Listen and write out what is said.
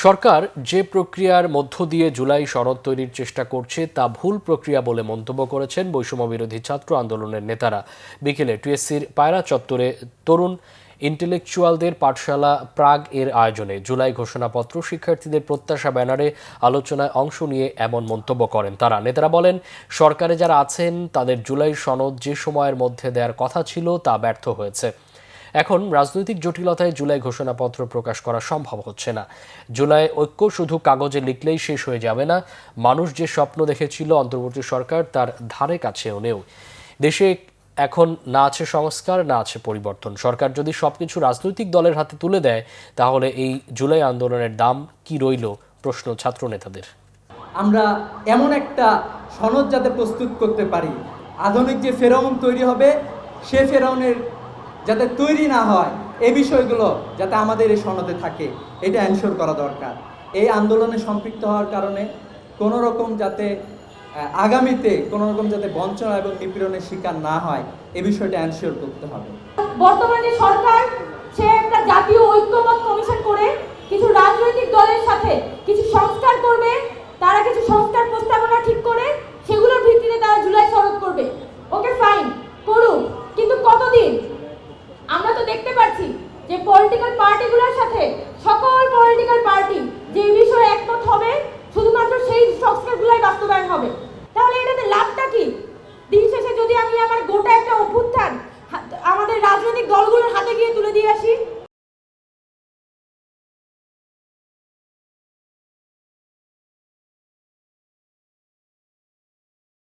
সরকার যে প্রক্রিয়ার মধ্য দিয়ে জুলাই সনদ তৈরির চেষ্টা করছে তা ভুল প্রক্রিয়া বলে মন্তব্য করেছেন বৈষম্য বিরোধী ছাত্র আন্দোলনের নেতারা। বিকেলে টিএসসির পায়রা চত্বরে তরুণ ইন্টেলেকচুয়ালদের পাঠশালা প্রাগ এর আয়োজনে জুলাই ঘোষণাপত্র শিক্ষার্থীদের প্রত্যাশা ব্যানারে আলোচনায় অংশ নিয়ে এমন মন্তব্য করেন তারা। নেতারা বলেন, সরকারে যারা আছেন তাদের জুলাই সনদ যে সময়ের মধ্যে দেওয়ার কথা ছিল তা ব্যর্থ হয়েছে। এখন রাজনৈতিক জটিলতায় জুলাই ঘোষণাপত্র প্রকাশ করা সম্ভব হচ্ছে না। জুলাই ঐক্য শুধু কাগজে লিখলেই শেষ হয়ে যাবে না। মানুষ যে স্বপ্ন দেখেছিল অন্তর্বর্তী সরকার তার ধারে কাছেও নেই। দেশে এখন না আছে সংস্কার, না আছে পরিবর্তন। সরকার যদি সবকিছু রাজনৈতিক দলের হাতে তুলে দেয় তাহলে এই জুলাই আন্দোলনের দাম কি রইল, প্রশ্ন ছাত্র নেতাদের। আমরা এমন একটা সনদ যাতে প্রস্তুত করতে পারি, আধুনিক যে ফেরাউন তৈরি হবে সে ফেরাউনের যাতে তৈরি না হয়, এই বিষয়গুলো যাতে আমাদের এই সনদে থাকে, এটা এনশিওর করা দরকার। এই আন্দোলনে সম্পৃক্ত হওয়ার কারণে কোনো রকম যাতে আগামীতে কোনো রকম যাতে বঞ্চনা এবং নিপীড়নের শিকার না হয়, এই বিষয়টা এনশিওর করতে হবে। বর্তমানে সরকার সে একটা জাতীয় ঐক্যমত কমিশন করে কিছু রাজনৈতিক দলের সাথে কিছু সংস্কার করবে, তারা কিছু সংস্কার প্রস্তাবনা ঠিক করে সেগুলোর ভিত্তিতে তারা জুলাই সনদ করবে। ওকে, ফাইন, করুক, কিন্তু কতদিন? আমরা তো দেখতে পাচ্ছি যে পলিটিক্যাল পার্টিগুলোর সাথে সকল পলিটিক্যাল পার্টি যে বিষয়ে একমত হবে শুধুমাত্র সেই সংস্কারগুলোই বাস্তবায়ন হবে।